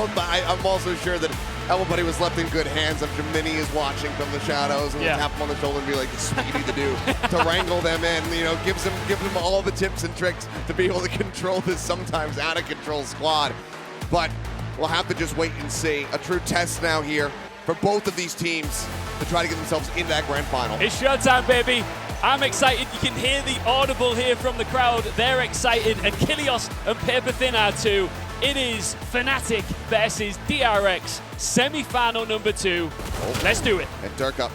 both, but I'm also sure that everybody was left in good hands. I'm sure Minnie is watching from the shadows and will tap him on the shoulder and be like, it's Speedy to do to wrangle them in. You know, gives them all the tips and tricks to be able to control this sometimes out of control squad. But we'll have to just wait and see. A true test now here for both of these teams to try to get themselves into that grand final. It's showtime, baby. I'm excited. You can hear the audible here from the crowd. They're excited. Achilles and Paper Thin are too. It is FNATIC versus DRX, semi-final number 2. Let's do it. And Durka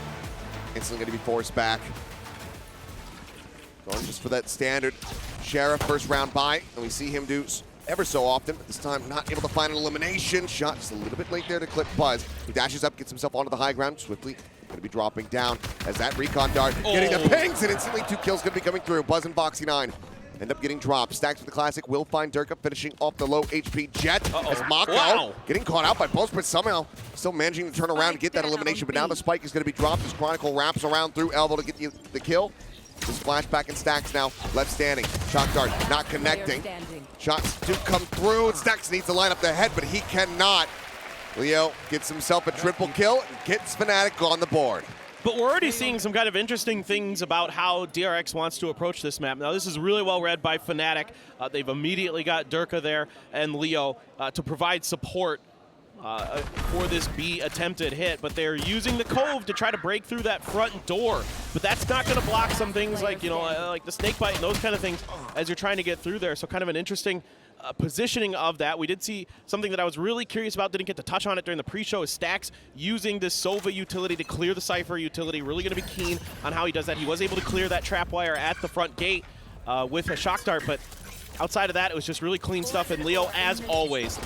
instantly going to be forced back. Going just for that standard Sheriff first round buy, and we see him do ever so often, but this time not able to find an elimination. Shot just a little bit late there to clip Buzz. He dashes up, gets himself onto the high ground swiftly. Going to be dropping down as that recon dart getting the pings, and instantly 2 kills going to be coming through. Buzz and Foxy9 end up getting dropped. Stacks with the classic will find Durka finishing off the low HP Jet as Mako getting caught out by both, but somehow still managing to turn around and get that elimination. But now the spike is going to be dropped as Chronicle wraps around through Elbow to get the kill. This flashback and Stacks now left standing. Shock dart not connecting. Shots do come through, and Stacks needs to line up the head, but he cannot. Leo gets himself a triple kill and gets FNATIC on the board. But we're already seeing some kind of interesting things about how DRX wants to approach this map. Now, this is really well read by FNATIC. They've immediately got Durka there and Leo to provide support for this B attempted hit, but they're using the Cove to try to break through that front door. But that's not going to block some things like, you know, like the snake bite and those kind of things as you're trying to get through there. So kind of an interesting positioning of that. We did see something that I was really curious about, didn't get to touch on it during the pre-show, is Stacks using this Sova utility to clear the Cypher utility. Really going to be keen on how he does that. He was able to clear that trap wire at the front gate with a shock dart, but outside of that, it was just really clean stuff. And Leo, as always,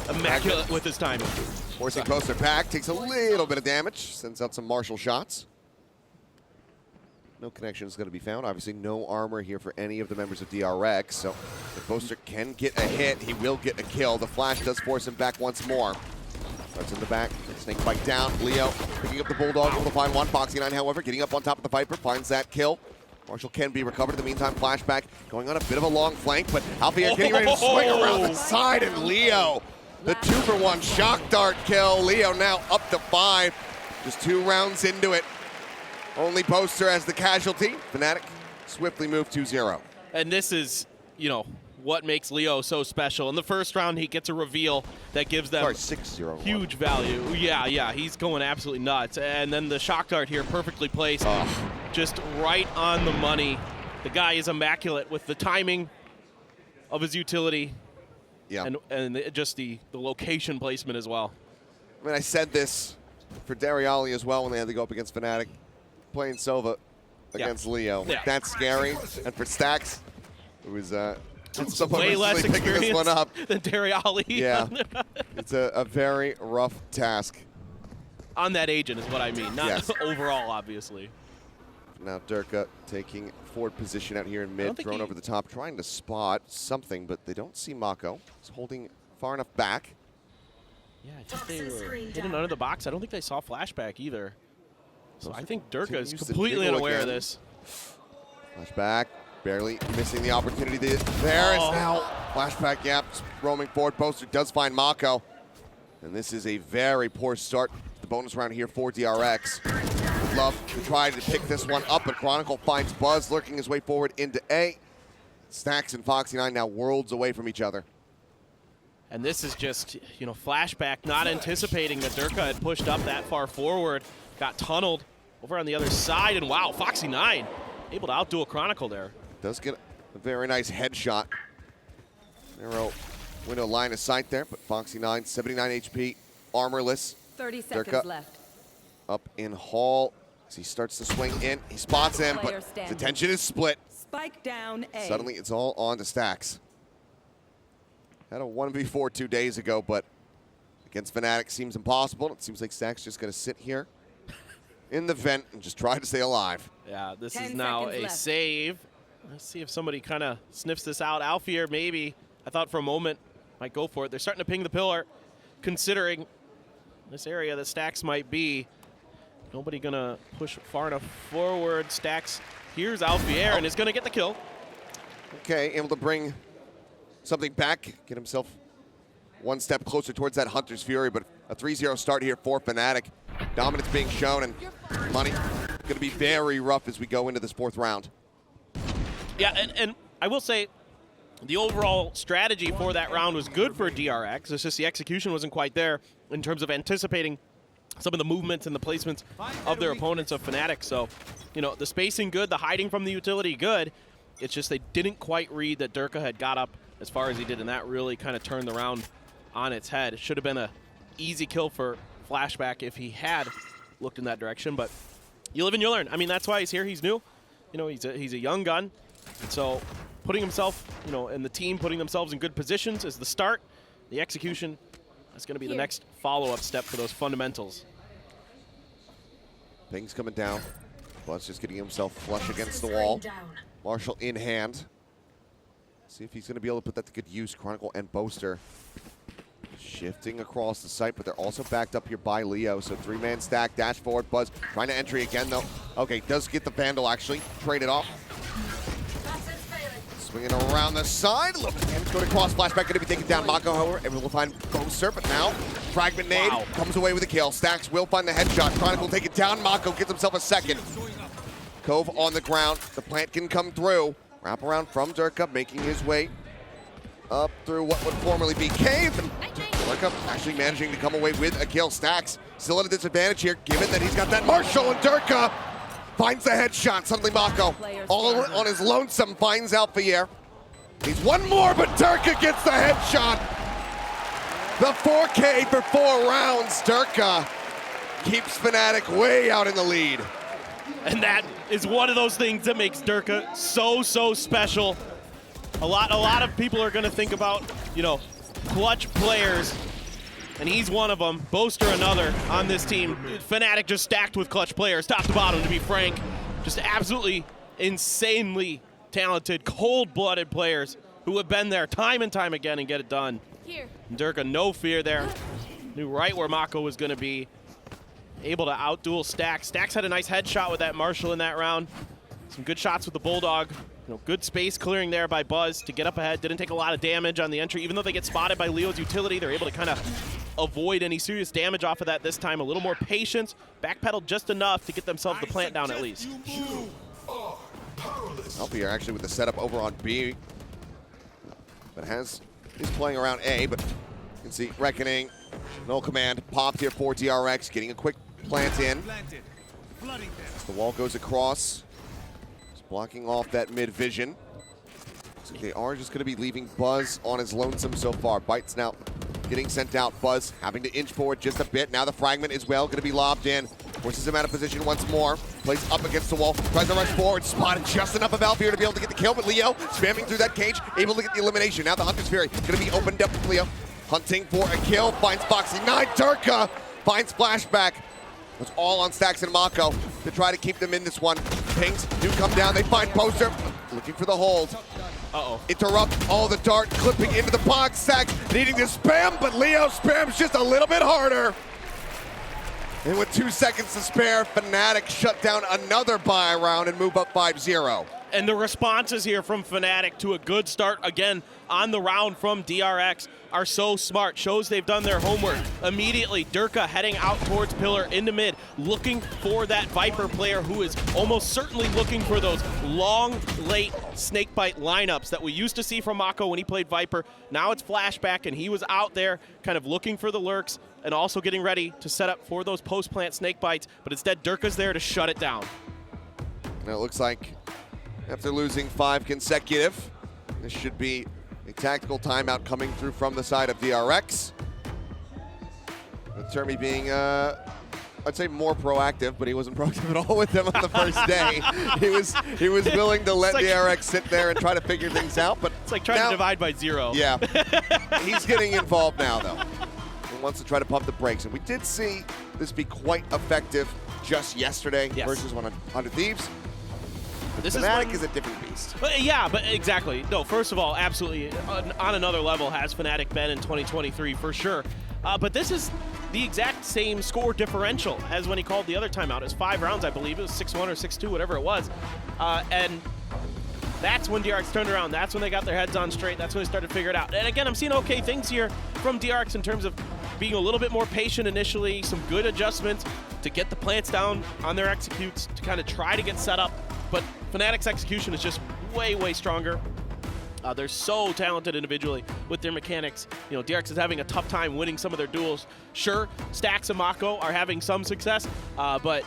immaculate with his timing. Forcing Poster back, takes a little bit of damage, sends out some martial shots. No connection is going to be found. Obviously, no armor here for any of the members of DRX. So if Poster can get a hit, he will get a kill. The flash does force him back once more. Starts in the back, snake bite down. Leo picking up the Bulldog, able to find one. Foxy9, however, getting up on top of the Viper, finds that kill. Marshall can be recovered. In the meantime, flashback going on a bit of a long flank, but Alfier getting ready to swing around the side, and Leo, the 2-for-1 shock dart kill. Leo now up to 5, just 2 rounds into it. Only Poster as the casualty. FNATIC swiftly moved 2-0. And this is, you know, what makes Leo so special. In the first round, he gets a reveal that gives them 6-0. huge value. Yeah, he's going absolutely nuts. And then the shock dart here, perfectly placed, just right on the money. The guy is immaculate with the timing of his utility, and just the location placement as well. I mean, I said this for Dariali as well when they had to go up against FNATIC. Playing Sova against Leo. That's scary. And for Stacks, it was way less experience this one up than Dariali. Yeah, it's a very rough task. On that agent is what I mean, not overall, obviously. Now Durka taking forward position out here in mid, thrown over the top, trying to spot something, but they don't see Mako. He's holding far enough back. Yeah, I think they were hidden under the box. I don't think they saw flashback either. So I think Durka is completely unaware of this. Flashback, barely missing the opportunity. There is now flashback, roaming forward. Poster does find Mako. And this is a very poor start to the bonus round here for DRX. Would love to try to pick this one up, but Chronicle finds Buzz lurking his way forward into A. Stacks and Foxy9 now worlds away from each other. And this is just, you know, flashback, not anticipating that Durka had pushed up that far forward. Got tunneled over on the other side, and wow, Foxy9 able to outdo a Chronicle there. Does get a very nice headshot. Narrow window line of sight there, but Foxy9, 79 HP, armorless. 30 seconds left. Up in Hall as he starts to swing in. He spots him, but the tension is split. Spike down A. Suddenly it's all on to Stacks. Had a 1v4 2 days ago, but against FNATIC seems impossible. It seems like Stacks just going to sit here in the vent and just try to stay alive. Yeah, this is now a save. Let's see if somebody kind of sniffs this out. Alfier, maybe. I thought for a moment might go for it. They're starting to ping the pillar, considering this area that Stacks might be. Nobody going to push far enough forward. Stacks hears Alfier and is going to get the kill. Okay, able to bring something back, get himself one step closer towards that Hunter's Fury, but a 3-0 start here for FNATIC. Dominance being shown, and money going to be very rough as we go into this 4th round. Yeah, and I will say the overall strategy for that round was good for DRX. It's just the execution wasn't quite there in terms of anticipating some of the movements and the placements of their opponents of FNATIC. So, you know, the spacing good, the hiding from the utility good. It's just they didn't quite read that Durka had got up as far as he did, and that really kind of turned the round on its head. It should have been an easy kill for Flashback if he had looked in that direction, but you live and you learn. I mean, that's why he's here. He's new. You know, he's a young gun. And so putting himself, you know, and the team putting themselves in good positions is the start. The execution is going to be the next follow-up step for those fundamentals. Ping's coming down. Buzz just getting himself flush against the wall. Marshall in hand. See if he's going to be able to put that to good use. Chronicle and Boaster shifting across the site, but they're also backed up here by Leo. So 3-man stack, dash forward. Buzz trying to entry again, though. Okay, does get the Vandal, actually. Trade it off. Swinging around the side. A little bit of damage going across. Flashback going to be taken down. Mako, however, able to find Boaster, but now Fragment Nade comes away with a kill. Stacks will find the headshot. Chronicle take it down. Mako gets himself a second. Cove on the ground. The plant can come through. Wrap around from Durka, making his way up through what would formerly be Cave. And Durka actually managing to come away with a kill. Stacks still at a disadvantage here, given that he's got that Marshall, and Durka finds the headshot. Suddenly Mako, all on his lonesome, finds Alphier. He's one more, but Durka gets the headshot. The 4K for 4 rounds. Durka keeps FNATIC way out in the lead. And that is one of those things that makes Durka so special. A lot of people are going to think about, you know, clutch players, and he's one of them. Boaster another on this team. FNATIC just stacked with clutch players, top to bottom, to be frank. Just absolutely insanely talented, cold-blooded players who have been there time and time again and get it done. And Durka, no fear there. Knew right where Mako was going to be. Able to outduel Stacks. Stacks had a nice headshot with that Marshall in that round. Some good shots with the Bulldog. You know, good space clearing there by Buzz to get up ahead. Didn't take a lot of damage on the entry. Even though they get spotted by Leo's utility, they're able to kind of avoid any serious damage off of that this time. A little more patience. Backpedaled just enough to get themselves the plant down at least. Alphier actually with the setup over on B. But is playing around A, but you can see Reckoning. No command. Popped here for DRX. Getting a quick plant in. As the wall goes across. Just blocking off that mid vision. So they are just going to be leaving Buzz on his lonesome so far. Bites now getting sent out. Buzz having to inch forward just a bit. Now the fragment is well going to be lobbed in. Forces him out of position once more. Plays up against the wall. Tries to rush forward. Spotted just enough of Alphier to be able to get the kill. But Leo spamming through that cage. Able to get the elimination. Now the Hunter's Fury going to be opened up with Leo. Hunting for a kill. Finds Foxy 9. Durka finds Flashback. It's all on Stacks and Mako to try to keep them in this one. Pings do come down. They find Boaster. Looking for the hold. Interrupt all the dart clipping into the box. Stacks needing to spam, but Leo spams just a little bit harder. And with 2 seconds to spare, FNATIC shut down another buy round and move up 5-0. And the responses here from FNATIC to a good start again on the round from DRX are so smart. Shows they've done their homework. Immediately, Durka heading out towards Pillar into mid, looking for that Viper player who is almost certainly looking for those long, late snakebite lineups that we used to see from Mako when he played Viper. Now it's Flashback, and he was out there kind of looking for the lurks and also getting ready to set up for those post-plant snakebites, but instead Durka's there to shut it down. Now it looks like after losing 5 consecutive, this should be a tactical timeout coming through from the side of DRX. With Termy being, I'd say more proactive, but he wasn't proactive at all with them on the first day. He was willing to let DRX sit there and try to figure things out, but it's like trying to divide by 0. Yeah, he's getting involved now though. He wants to try to pump the brakes, and we did see this be quite effective just yesterday versus 100 Thieves. This FNATIC is a different beast. Yeah, but exactly. No, first of all, absolutely, on another level has FNATIC been in 2023 for sure. But this is the exact same score differential as when he called the other timeout. It was 5 rounds, I believe. It was 6-1 or 6-2, whatever it was. And that's when DRX turned around. That's when they got their heads on straight. That's when they started to figure it out. And again, I'm seeing okay things here from DRX in terms of being a little bit more patient initially, some good adjustments to get the plants down on their executes, to kind of try to get set up. But FNATIC's execution is just way, way stronger. They're so talented individually with their mechanics. You know, DRX is having a tough time winning some of their duels. Sure, Stax and Mako are having some success, but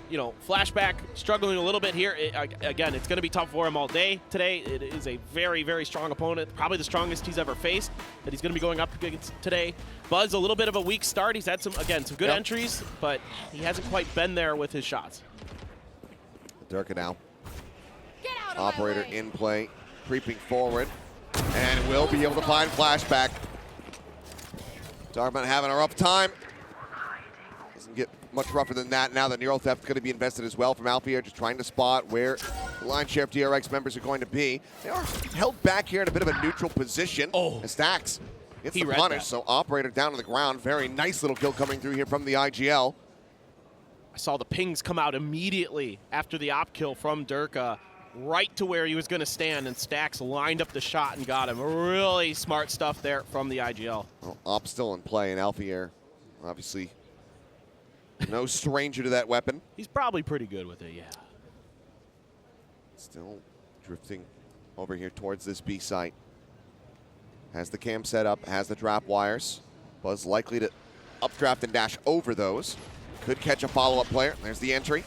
you know, Flashback struggling a little bit here. Again, it's going to be tough for him all day today. It is a very, very strong opponent, probably the strongest he's ever faced that he's going to be going up against today. Buzz, a little bit of a weak start. He's had some good entries, but he hasn't quite been there with his shots. Durka now. Operator in play, creeping forward, and will be able to find Flashback. Darkman having a rough time. Doesn't get much rougher than that. Now the Neural Theft going to be invested as well from Alfier, just trying to spot where the line share of DRX members are going to be. They are held back here in a bit of a neutral position. As Stax gets the punish, so Operator down on the ground. Very nice little kill coming through here from the IGL. I saw the pings come out immediately after the op kill from Durka, right to where he was going to stand, and Stax lined up the shot and got him. Really smart stuff there from the IGL. Well, op still in play, and Alfier obviously no stranger to that weapon. He's probably pretty good with it, yeah. Still drifting over here towards this B site. Has the cam set up, has the drop wires. Buzz likely to updraft and dash over those. Could catch a follow-up player. There's the entry.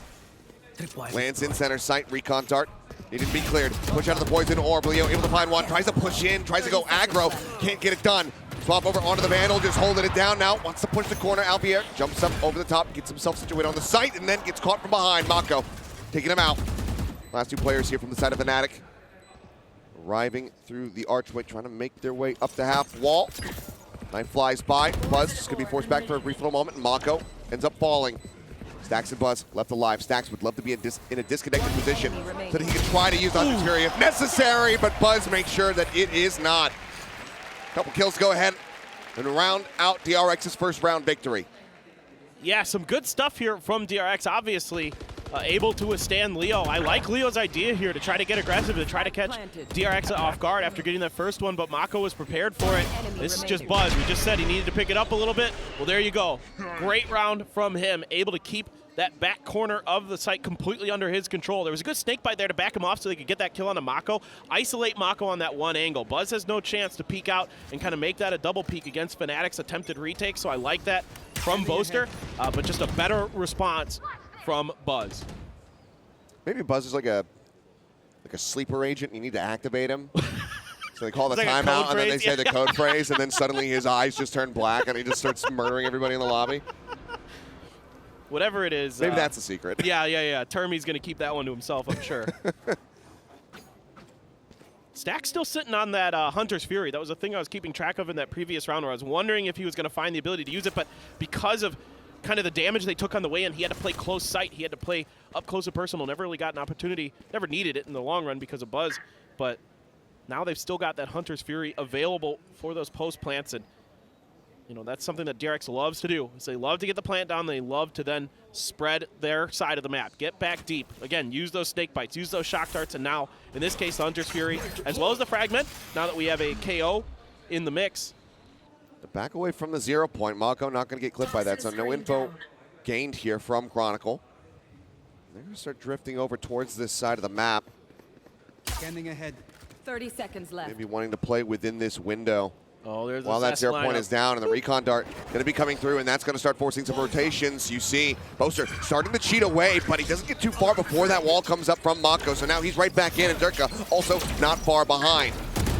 Lands in center sight, recon dart. Needed to be cleared. Push out of the poison orb. Leo able to find one. Tries to push in, tries to go aggro. Can't get it done. Swap over onto the Vandal, just holding it down now. Wants to push the corner. Alfier jumps up over the top, gets himself situated on the site, and then gets caught from behind. Mako taking him out. Last two players here from the side of FNATIC. Arriving through the archway, trying to make their way up the half wall. Knife flies by. Buzz just going to be forced back for a brief little moment, and Mako ends up falling. Stax and Buzz left alive. Stax would love to be in a disconnected position so that he can try to use Hunter's Fury if necessary, but Buzz makes sure that it is not. Couple kills go ahead and round out DRX's first round victory. Yeah, some good stuff here from DRX, obviously. Able to withstand Leo. I like Leo's idea here to try to get aggressive, to try to catch DRX off guard after getting that first one, but Mako was prepared for it. This is just Buzz. We just said he needed to pick it up a little bit. Well, there you go. Great round from him, able to keep that back corner of the site completely under his control. There was a good snake bite there to back him off so they could get that kill on the Mako. Isolate Mako on that one angle. Buzz has no chance to peek out and kind of make that a double peek against FNATIC's attempted retake, so I like that from Boaster, but just a better response from Buzz. Maybe Buzz is like a sleeper agent. You need to activate him. So they call the like timeout, and then they say the code phrase, and then suddenly his eyes just turn black, and he just starts murdering everybody in the lobby. Whatever it is. Maybe that's a secret. Yeah. Termy's going to keep that one to himself, I'm sure. Stack's still sitting on that Hunter's Fury. That was a thing I was keeping track of in that previous round where I was wondering if he was going to find the ability to use it, but because of kind of the damage they took on the way in, he had to play close sight. He had to play up close and personal. Never really got an opportunity. Never needed it in the long run because of Buzz, but now they've still got that Hunter's Fury available for those post plants, and you know, that's something that DRX loves to do. Is they love to get the plant down. They love to then spread their side of the map. Get back deep. Again, use those snake bites. Use those shock darts. And now, in this case, the Hunter's Fury, as well as the Fragment, now that we have a KO in the mix. The back away from the 0 point. Mako not going to get clipped by that, so no info gained here from Chronicle. They're going to start drifting over towards this side of the map. Scanning ahead. 30 seconds left. Maybe wanting to play within this window. Oh, there's while that 0 point is down, and the recon dart going to be coming through, and that's going to start forcing some rotations. You see Boaster starting to cheat away, but he doesn't get too far before that wall comes up from Mako. So now he's right back in, and Durka also not far behind.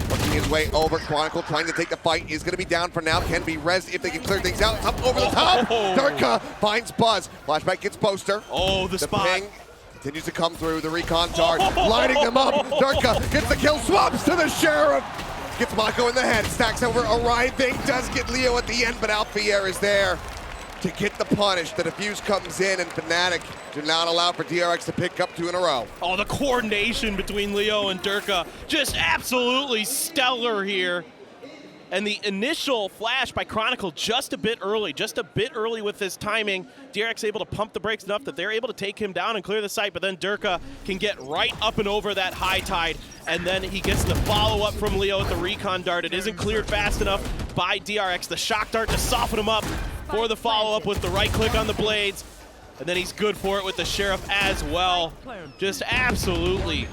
Working his way over. Chronicle trying to take the fight. Is going to be down for now. Can be rezzed if they can clear things out. Up over the top. Durka finds Buzz. Flashback gets Boaster. Oh, the spot. Ping continues to come through. The recon dart lighting them up. Durka gets the kill. Swaps to the Sheriff. Gets Mako in the head. Stacks over arriving. Does get Leo at the end, but Alfier is there to get the punish. The defuse comes in, and FNATIC do not allow for DRX to pick up 2 in a row. Oh, the coordination between Leo and Durka, just absolutely stellar here. And the initial flash by Chronicle just a bit early with his timing. DRX able to pump the brakes enough that they're able to take him down and clear the site, but then Durka can get right up and over that high tide, and then he gets the follow-up from Leo with the recon dart. It isn't cleared fast enough. by DRX. The shock dart to soften him up for the follow-up with the right click on the blades. And then he's good for it with the Sheriff as well. Just absolutely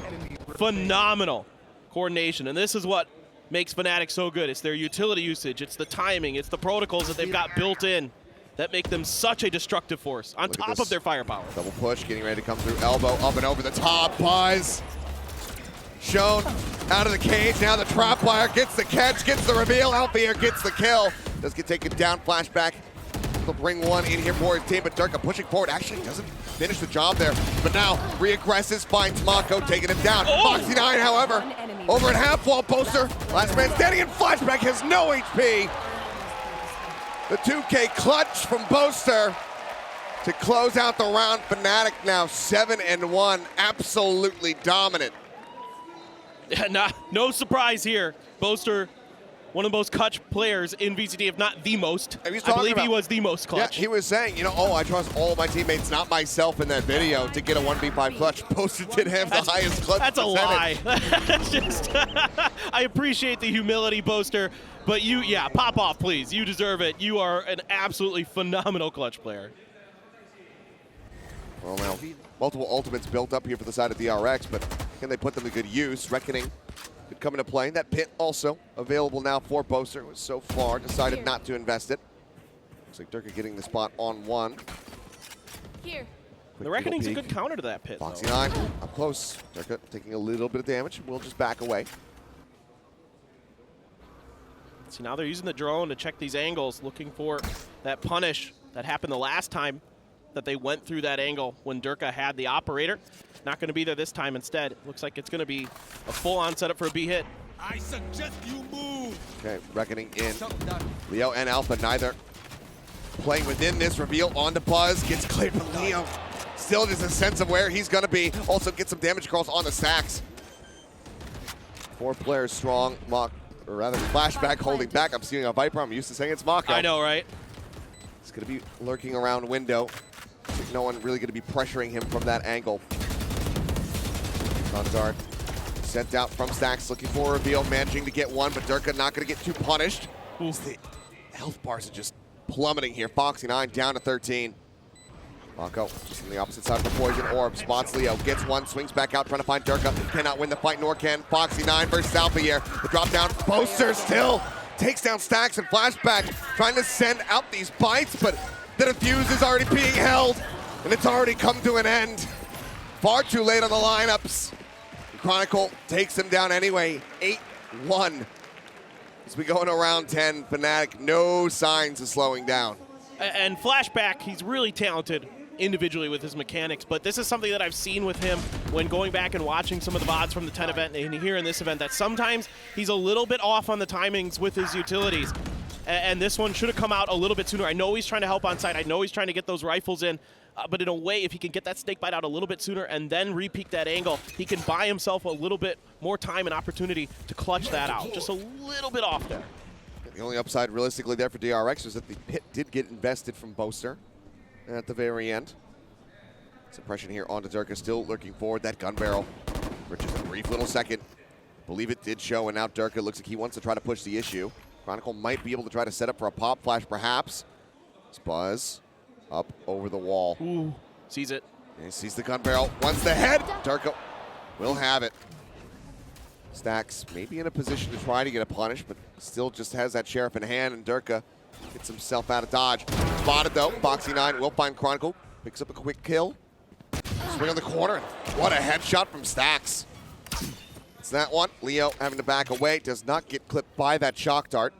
phenomenal coordination. And this is what makes FNATIC so good. It's their utility usage, it's the timing, it's the protocols that they've got built in that make them such a destructive force on top of their firepower. Double push, getting ready to come through. Elbow up and over the top. Buzz shown out of the cage. Now the trap wire gets the catch, gets the reveal. Alfier gets the kill. Does get taken down. Flashback. He'll bring one in here for his team, but Durka pushing forward actually doesn't finish the job there. But now re-aggresses, finds Mako, taking him down. Foxy 9, however, over at half wall. Boaster, last man standing in. Flashback has no HP. The 2K clutch from Boaster to close out the round. FNATIC now 7-1, absolutely dominant. Yeah, no surprise here. Boaster, one of the most clutch players in VCT, if not the most. I believe he was the most clutch. Yeah, he was saying, you know, oh, I trust all of my teammates, not myself in that video, to get a 1v5 clutch. Boaster did have the highest clutch That's percentage. a lie. That's just, I appreciate the humility, Boaster, but yeah, pop off, please. You deserve it. You are an absolutely phenomenal clutch player. Well, now, multiple ultimates built up here for the side of DRX, but can they put them to good use? Reckoning could come into play. That pit also available now for Boaster, who so far decided not to invest it. Looks like Durka getting the spot on one. Here. The Reckoning's a good counter to that pit, Foxy 9 up close. Durka taking a little bit of damage. We'll just back away. See, now they're using the drone to check these angles, looking for that punish that happened the last time that they went through that angle when Durka had the operator. Not going to be there this time instead. Looks like it's going to be a full-on setup for a B hit. I suggest you move. Okay, Reckoning in. Leo and Alpha neither playing within this reveal onto Buzz. Gets cleared from Leo. Still just a sense of where he's going to be. Also gets some damage across on the stacks. 4 players strong. Mock, or rather Flashback holding back. I'm seeing a Viper. I'm used to saying it's Mako. I know, right? It's going to be lurking around window. No one really going to be pressuring him from that angle. Dart sent out from stacks, looking for a reveal, managing to get one, but Durka not going to get too punished. The health bars are just plummeting here. Foxy 9 down to 13. Mako just on the opposite side of the poison orb. Spots Leo, gets one, swings back out, trying to find Durka. Cannot win the fight, nor can Foxy 9 versus Alfier. The drop down, Boaster still takes down stacks and Flashback, trying to send out these bites, but the defuse is already being held, and it's already come to an end. Far too late on the lineups. Chronicle takes him down anyway, 8-1. As we go into round 10, FNATIC, no signs of slowing down. And Flashback, he's really talented individually with his mechanics, but this is something that I've seen with him when going back and watching some of the VODs from the 10 event and here in this event, that sometimes he's a little bit off on the timings with his utilities. And this one should have come out a little bit sooner. I know he's trying to help on site. I know he's trying to get those rifles in. But in a way, if he can get that snake bite out a little bit sooner and then re-peek that angle, he can buy himself a little bit more time and opportunity to clutch that out. Just a little bit off there. The only upside realistically there for DRX is that the pit did get invested from Boaster at the very end. Suppression here onto Durka, still lurking forward. That gun barrel for just a brief little second. Believe it did show, and now Durka looks like he wants to try to push the issue. Chronicle might be able to try to set up for a pop flash, perhaps. Buzz up over the wall. Ooh, sees it. And he sees the gun barrel, wants the head. Durka will have it. Stacks maybe in a position to try to get a punish, but still just has that Sheriff in hand, and Durka gets himself out of dodge. Spotted though, Foxy 9 will find Chronicle, picks up a quick kill. Swing on the corner, what a headshot from Stacks. It's that one, Leo having to back away, does not get clipped by that shock dart.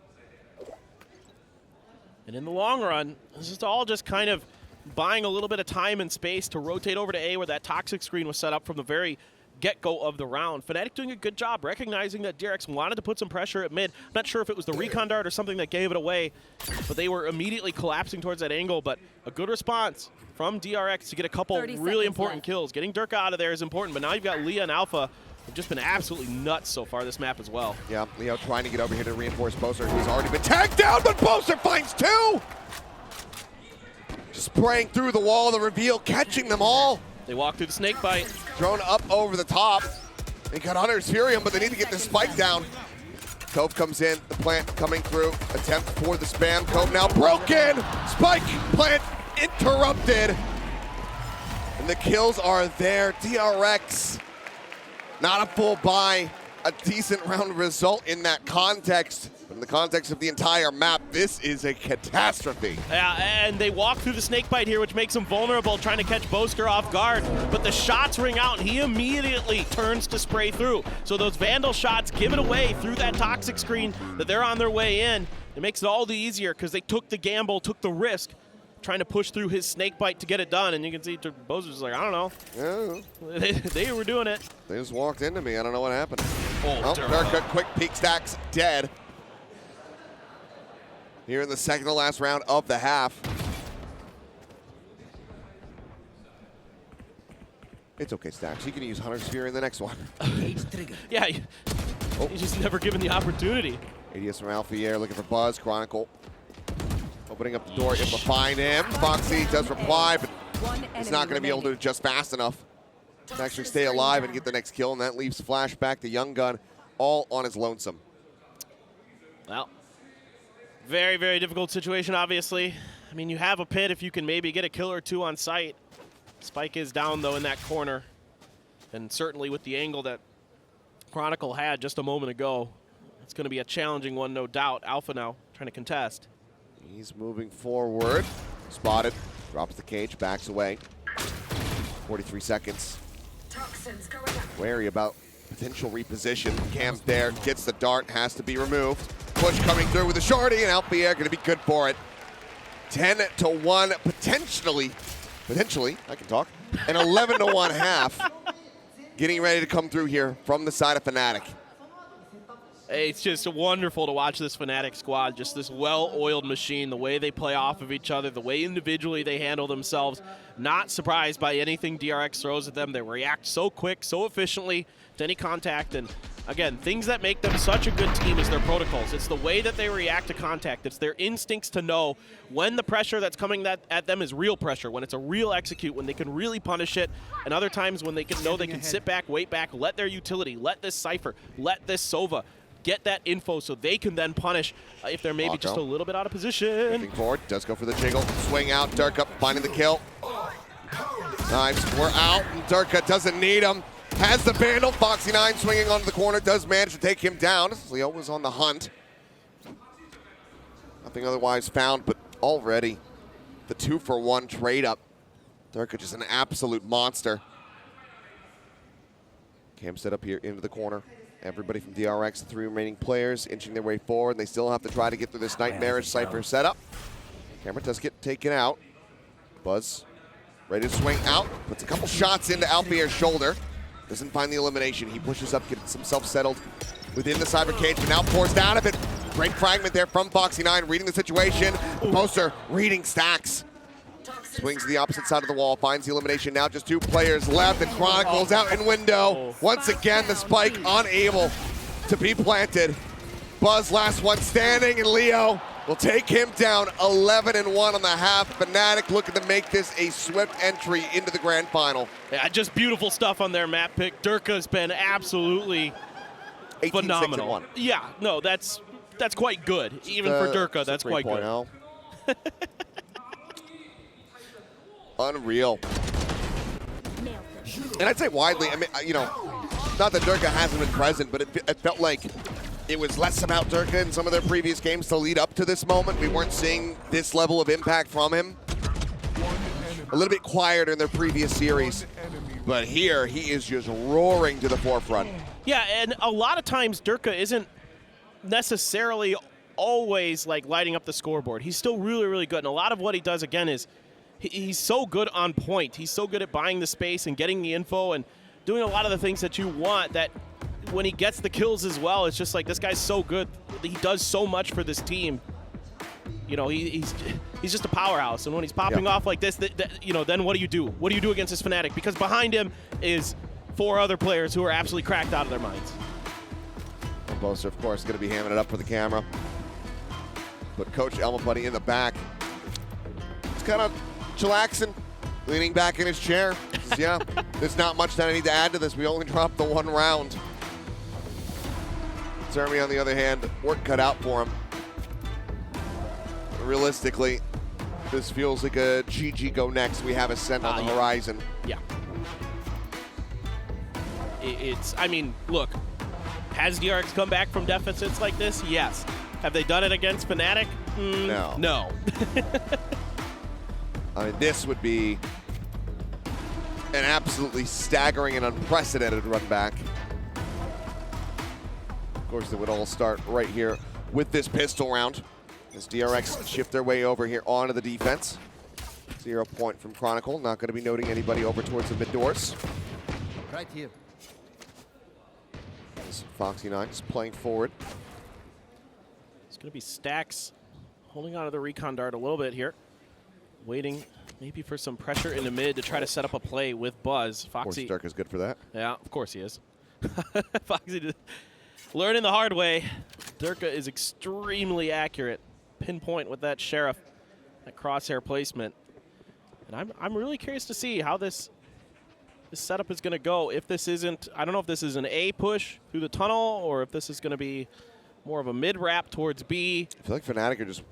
And in the long run, this is all just kind of buying a little bit of time and space to rotate over to A where that toxic screen was set up from the very get-go of the round. FNATIC doing a good job recognizing that DRX wanted to put some pressure at mid. I'm not sure if it was the recon dart or something that gave it away, but they were immediately collapsing towards that angle. But a good response from DRX to get a couple really important kills. Getting Durka out of there is important, but now you've got Leah and Alpha who've just been absolutely nuts so far this map as well. Yeah, Leo trying to get over here to reinforce Boaster, who's already been tagged down, but Boaster finds 2! Just spraying through the wall, the reveal, catching them all. They walk through the snake bite. Drone up over the top. They got Hunter's Furium, but they need to get this spike down. Cove comes in, the plant coming through, attempt for the spam. Cove now broken! Spike plant interrupted. And the kills are there. DRX, not a full buy, a decent round result in that context. But in the context of the entire map, this is a catastrophe. Yeah, and they walk through the snake bite here, which makes him vulnerable, trying to catch Bosker off guard. But the shots ring out, and he immediately turns to spray through. So those Vandal shots give it away through that toxic screen that they're on their way in. It makes it all the easier because they took the gamble, took the risk, trying to push through his snake bite to get it done. And you can see Bozer's like, I don't know. Yeah. They were doing it. They just walked into me. I don't know what happened. Oh, Durka, quick peek stacks, dead. Here in the second to last round of the half. It's okay, Stacks. You can use Hunter Sphere in the next one. Yeah, he's just never given the opportunity. ADS from Alphier looking for Buzz. Chronicle opening up the door, able to find him. Foxy does reply, but he's not going to be able to adjust fast enough to actually stay alive and get the next kill, and that leaves Flashback, the young gun, all on his lonesome. Well, very, very difficult situation, obviously. I mean, you have a pit if you can maybe get a kill or two on site. Spike is down, though, in that corner. And certainly with the angle that Chronicle had just a moment ago, it's going to be a challenging one, no doubt. Alpha now trying to contest. He's moving forward. Spotted. Drops the cage, backs away. 43 seconds. Wary about potential reposition. Cam's there, gets the dart, has to be removed. Push coming through with the shorty, and Alphier going to be good for it. 10-1, potentially, I can talk, an 11-1 half. Getting ready to come through here from the side of FNATIC. It's just wonderful to watch this FNATIC squad, just this well-oiled machine, the way they play off of each other, the way individually they handle themselves. Not surprised by anything DRX throws at them. They react so quick, so efficiently to any contact. And again, things that make them such a good team is their protocols. It's the way that they react to contact. It's their instincts to know when the pressure that's coming at them is real pressure, when it's a real execute, when they can really punish it, and other times when they can know they can sit back, wait back, let their utility, let this Cypher, let this Sova get that info so they can then punish if they're maybe just a little bit out of position. Moving forward, does go for the jiggle. Swing out, Durka finding the kill. Nice, we're out. Durka doesn't need him. Has the Vandal. Foxy9 swinging onto the corner, does manage to take him down. Leo was on the hunt. Nothing otherwise found, but already the 2-for-1 trade up. Durka just an absolute monster. Cam set up here into the corner. Everybody from DRX, the 3 remaining players, inching their way forward. They still have to try to get through this nightmarish Cypher setup. Camera does get taken out. Buzz ready to swing out. Puts a couple shots into Alphier's shoulder. Doesn't find the elimination. He pushes up, gets himself settled within the Cypher cage, but now pours down of it. Great fragment there from Foxy9, reading the situation. Poster reading Stacks. Swings to the opposite side of the wall, finds the elimination. Now just 2 players left, and Chronicles out in window. Once again, the spike unable to be planted. Buzz last one standing, and Leo will take him down 11-1 on the half. FNATIC looking to make this a swift entry into the grand final. Yeah, just beautiful stuff on their map pick. Durka's been absolutely phenomenal. Yeah, no, that's quite good. Even for Durka, that's quite good. Unreal. And I'd say widely, I mean, you know, not that Durka hasn't been present, but it felt like it was less about Durka in some of their previous games to lead up to this moment. We weren't seeing this level of impact from him. A little bit quieter in their previous series, but here he is just roaring to the forefront. Yeah, and a lot of times Durka isn't necessarily always like lighting up the scoreboard. He's still really, really good, and a lot of what he does, again, is he's so good on point. He's so good at buying the space and getting the info and doing a lot of the things that you want, that when he gets the kills as well, it's just like, this guy's so good. He does so much for this team. You know, he's just a powerhouse. And when he's popping off like this, you know, then what do you do? What do you do against this FNATIC? Because behind him is 4 other players who are absolutely cracked out of their minds. Boster, of course, going to be hamming it up for the camera. But Coach Elma Buddy in the back. It's kind of chillaxing, leaning back in his chair. Says, yeah, there's not much that I need to add to this. We only dropped the 1 round. Zermi, on the other hand, work cut out for him. Realistically, this feels like a GG go next. We have Ascent on the horizon. Yeah. I mean, look, has DRX come back from deficits like this? Yes. Have they done it against FNATIC? No. No. I mean, this would be an absolutely staggering and unprecedented run back. Of course, it would all start right here with this pistol round as DRX shift their way over here onto the defense. 0 point from Chronicle. Not going to be noting anybody over towards the mid doors. Right here. As Foxy9 is playing forward. It's going to be Stacks holding on to the recon dart a little bit here. Waiting maybe for some pressure in the mid to try to set up a play with Buzz. Foxy. Of course, Dirk is good for that. Yeah, of course he is. Foxy learning the hard way. Durka is extremely accurate. Pinpoint with that Sheriff, that crosshair placement. And I'm really curious to see how this setup is going to go. If this isn't, I don't know if this is an A push through the tunnel or if this is going to be more of a mid wrap towards B. I feel like FNATIC are just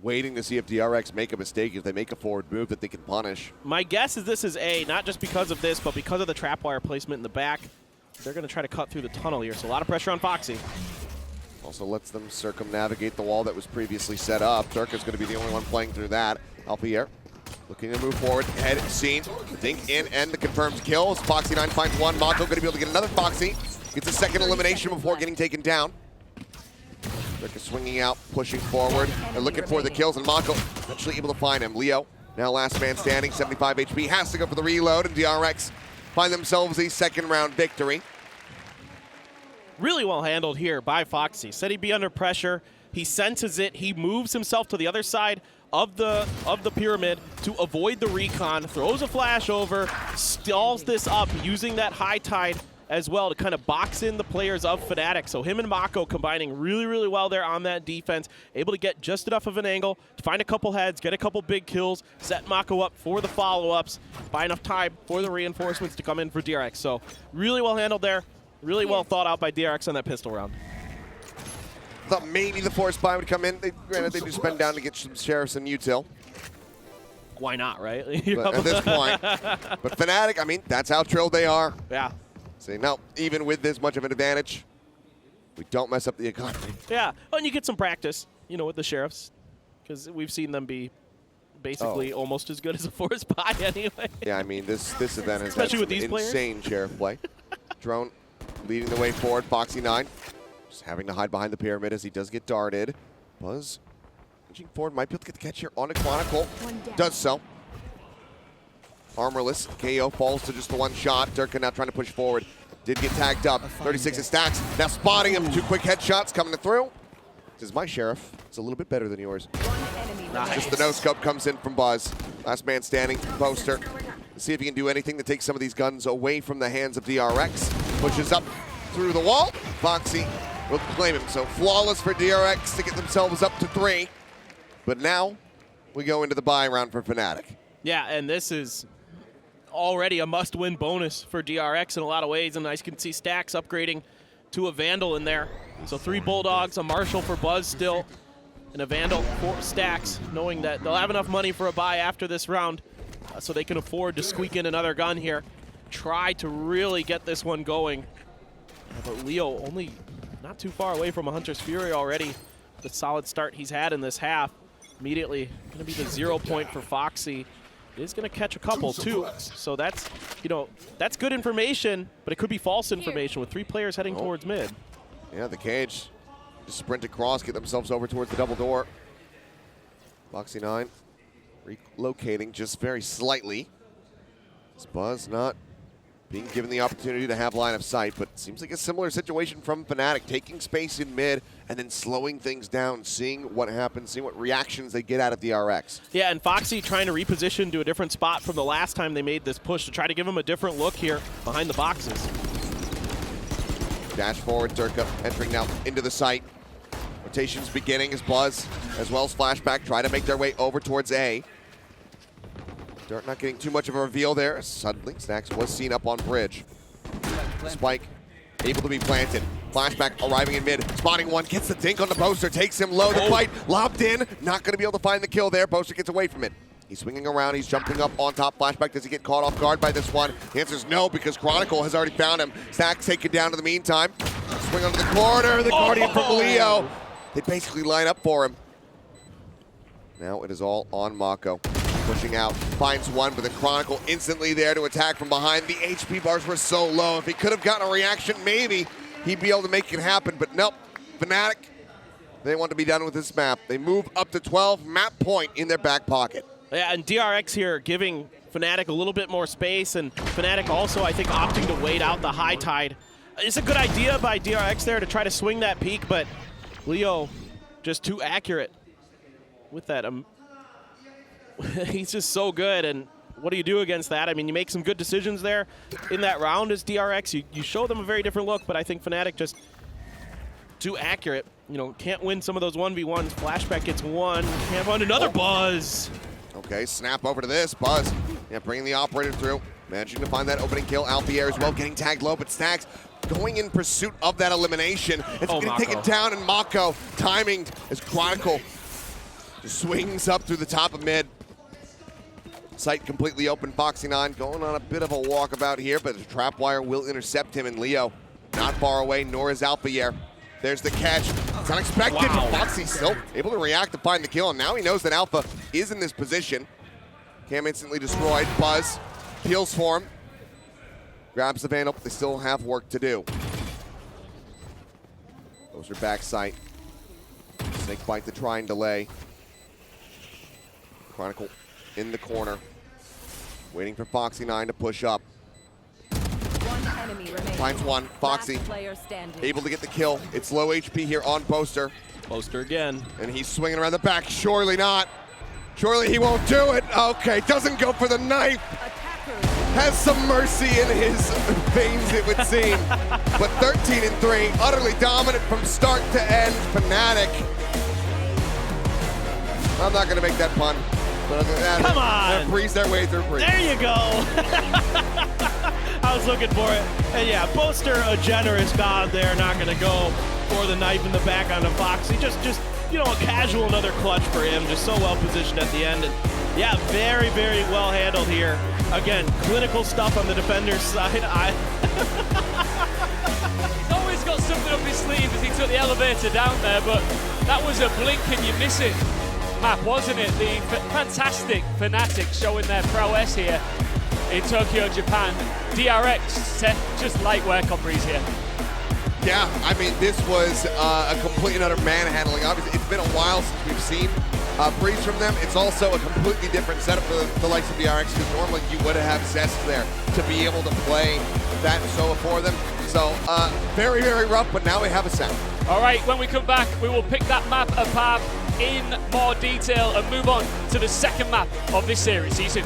waiting to see if DRX make a mistake, if they make a forward move that they can punish. My guess is this is A, not just because of this, but because of the trap wire placement in the back. They're going to try to cut through the tunnel here, so a lot of pressure on Foxy. Also lets them circumnavigate the wall that was previously set up. Turk is going to be the only one playing through that. Alpier looking to move forward. Head seen. Dink in and the confirmed kills. Foxy9 finds one. Mako going to be able to get another Foxy. Gets a second elimination before getting taken down. Turk is swinging out, pushing forward. They're looking for the kills, and Mako eventually able to find him. Leo, now last man standing, 75 HP, has to go for the reload, and DRX find themselves a second round victory. Really well handled here by Foxy. Said he'd be under pressure. He senses it. He moves himself to the other side of the pyramid to avoid the recon, throws a flash over, stalls this up using that high tide as well to kind of box in the players of FNATIC. So him and Mako combining really, really well there on that defense, able to get just enough of an angle to find a couple heads, get a couple big kills, set Mako up for the follow-ups, buy enough time for the reinforcements to come in for DRX. So really well handled there. Really well thought out by DRX on that pistol round. Thought maybe the force buy would come in. Granted, they do spend down to get some sheriffs and util. Why not, right? But at this point. But FNATIC, I mean, that's how trilled they are. Yeah. Say, no, even with this much of an advantage, we don't mess up the economy. Yeah, and you get some practice, you know, with the sheriffs, because we've seen them be basically almost as good as a force buy anyway. Yeah, I mean, this event has Especially had with these insane sheriff play. Drone leading the way forward. Foxy9 just having to hide behind the pyramid as he does get darted. Buzz inching forward, might be able to get the catch here on a Chronicle. Does so. Armorless. KO falls to just the one shot. Durka now trying to push forward. Did get tagged up. 36 is Stacks. Now spotting him. 2 quick headshots coming through. This is my Sheriff. It's a little bit better than yours. Nice. Just the no-scope comes in from Buzz. Last man standing. Poster. Let's see if he can do anything to take some of these guns away from the hands of DRX. Pushes up through the wall. Foxy will claim him. So flawless for DRX to get themselves up to 3. But now we go into the buy round for FNATIC. Yeah, and this is already a must-win bonus for DRX in a lot of ways, and I can see Stacks upgrading to a Vandal in there. So 3 Bulldogs, a Marshal for Buzz still, and a Vandal for Stacks, knowing that they'll have enough money for a buy after this round so they can afford to squeak in another gun here. Try to really get this one going. But Leo only not too far away from a Hunter's Fury already. The solid start he's had in this half. Immediately going to be the 0 point for Foxy. Is going to catch a couple too, so that's, you know, that's good information, but it could be false information with 3 players heading towards mid. Yeah, the cage just sprint across, get themselves over towards the double door. Foxy9 relocating just very slightly. This Buzz not being given the opportunity to have line of sight, but seems like a similar situation from FNATIC, taking space in mid and then slowing things down, seeing what happens, seeing what reactions they get out of DRX. Yeah, and Foxy trying to reposition to a different spot from the last time they made this push to try to give him a different look here behind the boxes. Dash forward, Durka entering now into the site. Rotations beginning as Buzz, as well as Flashback, try to make their way over towards A. Dirt not getting too much of a reveal there. Suddenly, Stacks was seen up on bridge. Spike able to be planted. Flashback arriving in mid, spotting one, gets the dink on the Boaster, takes him low. The fight lobbed in, not going to be able to find the kill there. Boaster gets away from it. He's swinging around, he's jumping up on top. Flashback, does he get caught off guard by this one? The answer is no, because Chronicle has already found him. Stack's taken down in the meantime. Swing onto the corner, the Guardian from Leo. They basically line up for him. Now it is all on Mako. Pushing out, finds one, but the Chronicle instantly there to attack from behind. The HP bars were so low. If he could have gotten a reaction, maybe he'd be able to make it happen, but nope. FNATIC, they want to be done with this map. They move up to 12, map point in their back pocket. Yeah, and DRX here giving FNATIC a little bit more space, and FNATIC also, I think, opting to wait out the high tide. It's a good idea by DRX there to try to swing that peak, but Leo just too accurate with that. He's just so good, and what do you do against that? I mean, you make some good decisions there in that round as DRX. You show them a very different look, but I think FNATIC just too accurate. You know, can't win some of those 1v1s. Flashback gets one, can't find another Buzz. Okay, snap over to this. Buzz, yeah, bringing the operator through. Managing to find that opening kill. Alpier as well, getting tagged low, but Stacks going in pursuit of that elimination. It's going to take it down, and Mako timing as Chronicle swings up through the top of mid. Sight completely open. Foxy9 going on a bit of a walkabout here, but the trap wire will intercept him, and Leo not far away, nor is Alpier. There's the catch. It's unexpected, but Foxy still able to react to find the kill, and now he knows that Alpha is in this position. Cam instantly destroyed. Buzz peels for him. Grabs the Vandal, but they still have work to do. Those are back sight. Snake bite to try and delay. Chronicle in the corner. Waiting for Foxy9 to push up. One enemy remains. Finds one. Foxy able to get the kill. It's low HP here on Boaster. Boaster again. And he's swinging around the back. Surely not. Surely he won't do it. Okay, doesn't go for the knife. Has some mercy in his veins, it would seem. But 13-3, utterly dominant from start to end. FNATIC. I'm not going to make that pun. Come on! Breeze their way through breeze. There you go! I was looking for it. And yeah, Boaster, a generous nod there, not going to go for the knife in the back onto Foxy. Just you know, a casual another clutch for him. Just so well positioned at the end. And yeah, very, very well handled here. Again, clinical stuff on the defender's side. He's always got something up his sleeve as he took the elevator down there, but that was a blink and you miss it map, wasn't it? The fantastic FNATIC showing their prowess here in Tokyo, Japan. DRX set just light work on Breeze here. Yeah, I mean, this was a complete and utter manhandling. Obviously, it's been a while since we've seen Breeze from them. It's also a completely different setup for the likes of DRX, because normally you would have Zest there to be able to play that solo for them. So, very, very rough, but now we have a sound. All right, when we come back, we will pick that map apart in more detail and move on to the second map of this series. See you soon.